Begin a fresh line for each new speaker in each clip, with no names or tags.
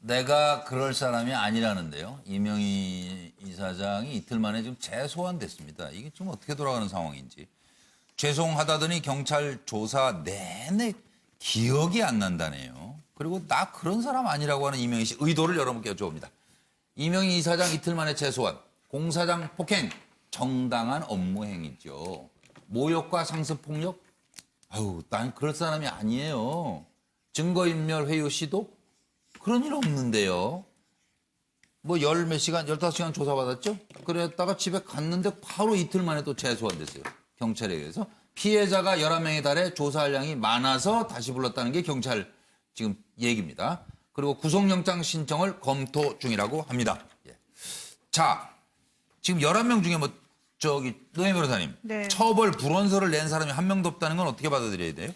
내가 그럴 사람이 아니라는데요. 이명희 이사장이 이틀 만에 지금 재소환됐습니다. 이게 지금 어떻게 돌아가는 상황인지. 죄송하다더니 경찰 조사 내내 기억이 안 난다네요. 그리고 나 그런 사람 아니라고 하는 이명희 씨 의도를 여러분께 여쭤봅니다. 이명희 이사장 이틀 만에 재소환, 공사장 폭행, 정당한 업무 행위죠. 모욕과 상습폭력? 아유, 난 그럴 사람이 아니에요. 증거인멸 회유 시도? 그런 일 없는데요. 뭐 몇 시간, 15시간 조사받았죠? 그랬다가 집에 갔는데 바로 이틀 만에 또 재소환됐어요. 경찰에 의해서. 피해자가 11명에 달해 조사할 양이 많아서 다시 불렀다는 게 경찰 지금 얘기입니다. 그리고 구속영장 신청을 검토 중이라고 합니다. 예. 자, 지금 11명 중에 노예 변호사님.
네.
처벌 불원서를 낸 사람이 한 명도 없다는 건 어떻게 받아들여야 돼요?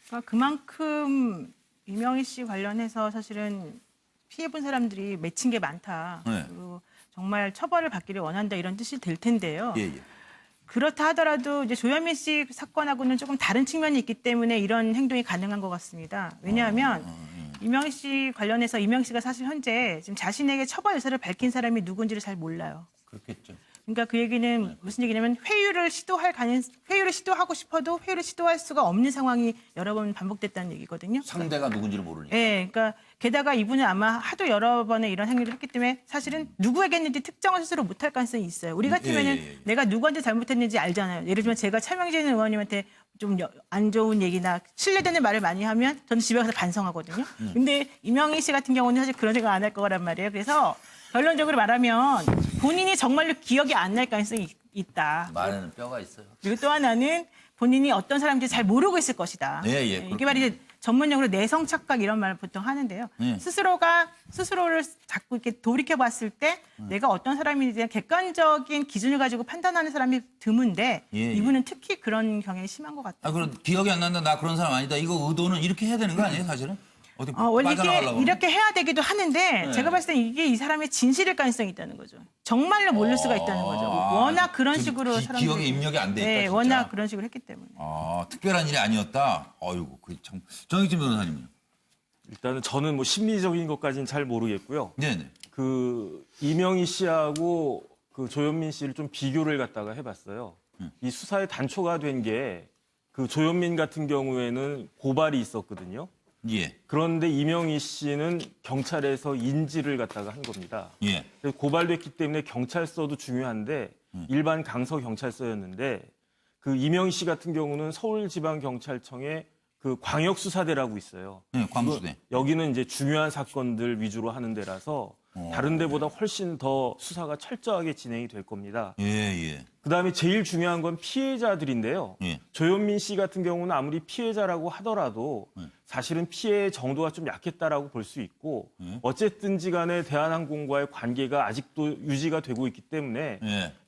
그러니까 그만큼 이명희 씨 관련해서 사실은 피해본 사람들이 맺힌 게 많다.
네.
그리고 정말 처벌을 받기를 원한다 이런 뜻이 될 텐데요.
예.
그렇다 하더라도 이제 조현민 씨 사건하고는 조금 다른 측면이 있기 때문에 이런 행동이 가능한 것 같습니다. 왜냐하면 이명희 씨 관련해서 이명희 씨가 사실 현재 지금 자신에게 처벌 의사를 밝힌 사람이 누군지를 잘 몰라요.
그렇겠죠.
그러니까 그 얘기는 무슨 얘기냐면 회유를 시도하고 싶어도 회유를 시도할 수가 없는 상황이 여러 번 반복됐다는 얘기거든요.
상대가 누군지를 모르니까.
네, 그러니까 게다가 이분은 아마 하도 여러 번의 이런 행위를 했기 때문에 사실은 누구에게 했는지 특정을 스스로 못할 가능성이 있어요. 우리 같으면은 내가 누구한테 잘못했는지 알잖아요. 예를 들면 제가 차명진 의원님한테 좀 안 좋은 얘기나 신뢰되는 말을 많이 하면 저는 집에 가서 반성하거든요. 근데 이명희 씨 같은 경우는 사실 그런 생각 안 할 거란 말이에요. 그래서 결론적으로 말하면 본인이 정말로 기억이 안 날 가능성이 있다.
말에는 뼈가 있어요.
그리고 또 하나는 본인이 어떤 사람인지 잘 모르고 있을 것이다. 이게 말이 이제 전문용어로 내성 착각 이런 말을 보통 하는데요. 스스로를 자꾸 이렇게 돌이켜 봤을 때 내가 어떤 사람인지에 대한 객관적인 기준을 가지고 판단하는 사람이 드문데 이분은 특히 그런 경향이 심한 것 같아요.
그럼 기억이 안 난다. 나 그런 사람 아니다. 이거 의도는 이렇게 해야 되는 거 아니에요, 사실은? 어디
원래
빠져나가려고
이렇게 해야 되기도 하는데 제가 봤을 때 이게 이 사람의 진실일 가능성이 있다는 거죠. 정말로 모를 수가 있다는 거죠. 워낙 그런 식으로 사람들이
기억에 입력이 안 돼 있다. 진짜.
워낙 그런 식으로 했기 때문에.
특별한 일이 아니었다. 어이구, 그 참. 정익진 변호사님요.
일단은 저는 뭐 심리적인 것까지는 잘 모르겠고요.
네네.
그 이명희 씨하고 그 조현민 씨를 좀 비교를 갖다가 해봤어요. 이 수사의 단초가 된 게 그 조현민 같은 경우에는 고발이 있었거든요.
예.
그런데 이명희 씨는 경찰에서 인지를 갖다가 한 겁니다.
예.
그래서 고발됐기 때문에 경찰서도 중요한데 일반 강서 경찰서였는데 그 이명희 씨 같은 경우는 서울지방경찰청에 그 광역수사대라고 있어요.
네, 광수대.
여기는 이제 중요한 사건들 위주로 하는 데라서 다른 데보다 훨씬 더 수사가 철저하게 진행이 될 겁니다.
예.
그다음에 제일 중요한 건 피해자들인데요.
예.
조현민 씨 같은 경우는 아무리 피해자라고 하더라도 사실은 피해 정도가 좀 약했다라고 볼 수 있고 어쨌든지 간에 대한항공과의 관계가 아직도 유지가 되고 있기 때문에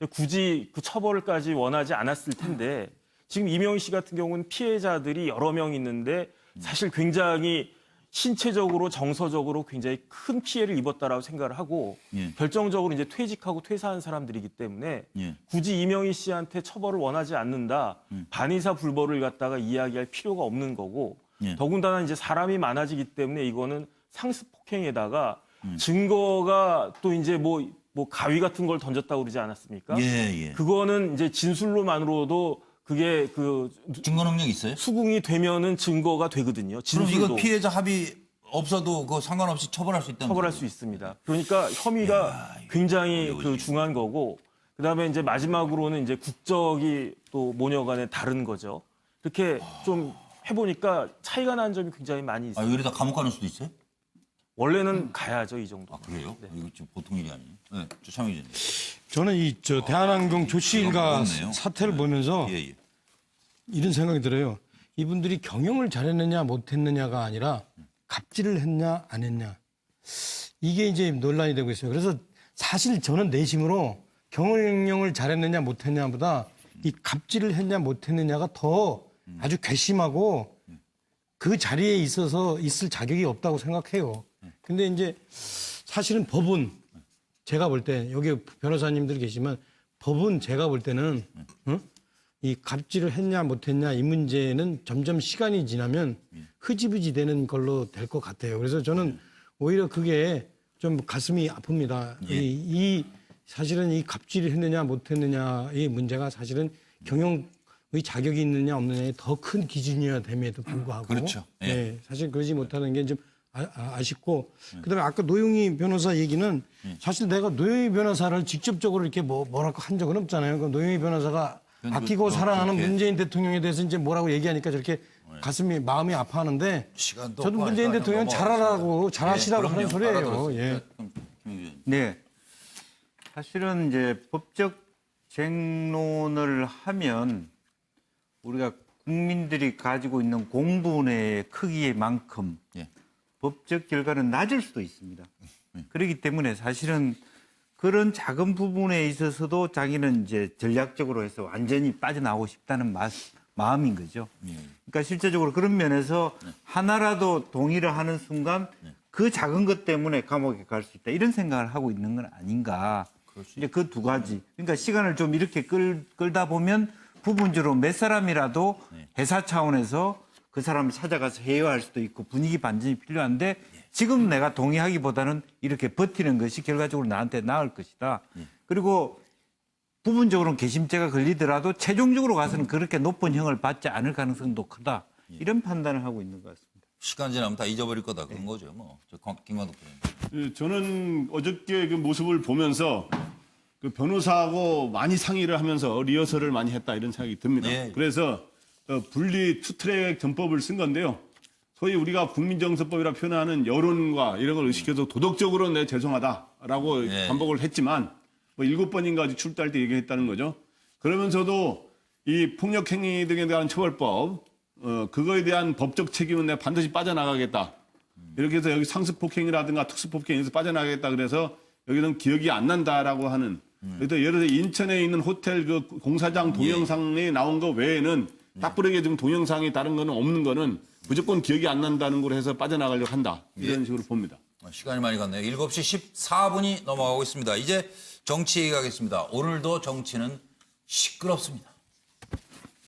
굳이 그 처벌까지 원하지 않았을 텐데 지금 이명희 씨 같은 경우는 피해자들이 여러 명 있는데 사실 굉장히 신체적으로 정서적으로 굉장히 큰 피해를 입었다라고 생각을 하고 결정적으로 이제 퇴직하고 퇴사한 사람들이기 때문에 굳이 이명희 씨한테 처벌을 원하지 않는다. 반의사 불벌을 갖다가 이야기할 필요가 없는 거고 더군다나 이제 사람이 많아지기 때문에 이거는 상습 폭행에다가 증거가 또 이제 뭐 가위 같은 걸 던졌다고 그러지 않았습니까? 그거는 이제 진술로만으로도 그게 그
증거 능력 있어요?
수긍이 되면은 증거가 되거든요. 진술도.
그럼 이거 피해자 합의 없어도 그 상관없이 처벌할 수 있다는
처벌할
거예요?
수 있습니다. 그러니까 혐의가 굉장히 그 중한 거고 그다음에 이제 마지막으로는 이제 국적이 또 모녀 간에 다른 거죠. 이렇게 좀 해보니까 차이가 나는 점이 굉장히 많이 있어요.
이러다 감옥 가는 수도 있어요?
원래는 가야죠, 이 정도.
그래요? 이거 지금 보통 일이 아니에요. 네, 차명진.
저는 대한항공 조치 일가
그렇네요.
사태를 보면서 이런 생각이 들어요. 이분들이 경영을 잘했느냐 못했느냐가 아니라 갑질을 했냐 안 했냐. 이게 이제 논란이 되고 있어요. 그래서 사실 저는 내심으로 경영을 잘했느냐 못했냐보다 이 갑질을 했냐 못했느냐가 더 아주 괘씸하고 그 자리에 있어서 있을 자격이 없다고 생각해요. 근데 이제 사실은 법은 제가 볼 때 여기 변호사님들 계시지만 법은 제가 볼 때는 이 갑질을 했냐 못했냐 이 문제는 점점 시간이 지나면 흐지부지 되는 걸로 될 것 같아요. 그래서 저는 오히려 그게 좀 가슴이 아픕니다. 사실은 이 갑질을 했느냐 못했느냐의 문제가 사실은 경영의 자격이 있느냐 없느냐의 더 큰 기준이어야 됨에도 불구하고
그렇죠. 예.
네, 사실 그러지 못하는 게 좀 아쉽고 그다음에 아까 노영희 변호사 얘기는 사실 내가 노영희 변호사를 직접적으로 이렇게 뭐라고 한 적은 없잖아요. 그 노영희 변호사가 아끼고 사랑하는
그렇게.
문재인 대통령에 대해서 이제 뭐라고 얘기하니까 저렇게 마음이 아파하는데
시간도
저도
없고
문재인
하니까
대통령
넘어가겠습니다.
잘하라고 잘하시라고 하는 소리예요.
알아들었습니다.
예.
그럼 김 의원님.
네. 사실은 이제 법적 쟁론을 하면 우리가 국민들이 가지고 있는 공분의 크기만큼
예.
법적 결과는 낮을 수도 있습니다. 그렇기 때문에 사실은 그런 작은 부분에 있어서도 자기는 이제 전략적으로 해서 완전히 빠져나오고 싶다는 마음인 거죠. 그러니까 실제적으로 그런 면에서 하나라도 동의를 하는 순간 그 작은 것 때문에 감옥에 갈 수 있다. 이런 생각을 하고 있는 건 아닌가. 이제 그 두 가지. 그러니까 시간을 좀 이렇게 끌다 보면 부분적으로 몇 사람이라도 회사 차원에서 그 사람을 찾아가서 회유할 수도 있고 분위기 반전이 필요한데 지금 내가 동의하기보다는 이렇게 버티는 것이 결과적으로 나한테 나을 것이다. 그리고 부분적으로는 개심죄가 걸리더라도 최종적으로 가서는 그렇게 높은 형을 받지 않을 가능성도 크다. 이런 판단을 하고 있는 것 같습니다.
시간 지나면 다 잊어버릴 거다 그런 거죠. 뭐. 김관독 의원님.
저는 어저께 그 모습을 보면서 그 변호사하고 많이 상의를 하면서 리허설을 많이 했다 이런 생각이 듭니다.
예.
그래서 분리 투트랙 전법을 쓴 건데요. 소위 우리가 국민정서법이라 표현하는 여론과 이런 걸 의식해서 도덕적으로 내 죄송하다라고
예.
반복을 했지만 뭐 7번인가 출두할 때 얘기했다는 거죠. 그러면서도 이 폭력행위 등에 대한 처벌법 그거에 대한 법적 책임은 내가 반드시 빠져나가겠다. 이렇게 해서 여기 상습폭행이라든가 특수폭행에서 빠져나가겠다 그래서 여기는 기억이 안 난다라고 하는 그래서 예를 들어 인천에 있는 호텔 그 공사장 동영상에 나온 거 외에는 딱부러게 지금 동영상이 다른 거는 없는 거는 무조건 기억이 안 난다는 걸 해서 빠져나가려고 한다. 이런 식으로 봅니다.
시간이 많이 갔네요. 7시 14분이 넘어가고 있습니다. 이제 정치 얘기하겠습니다. 오늘도 정치는 시끄럽습니다.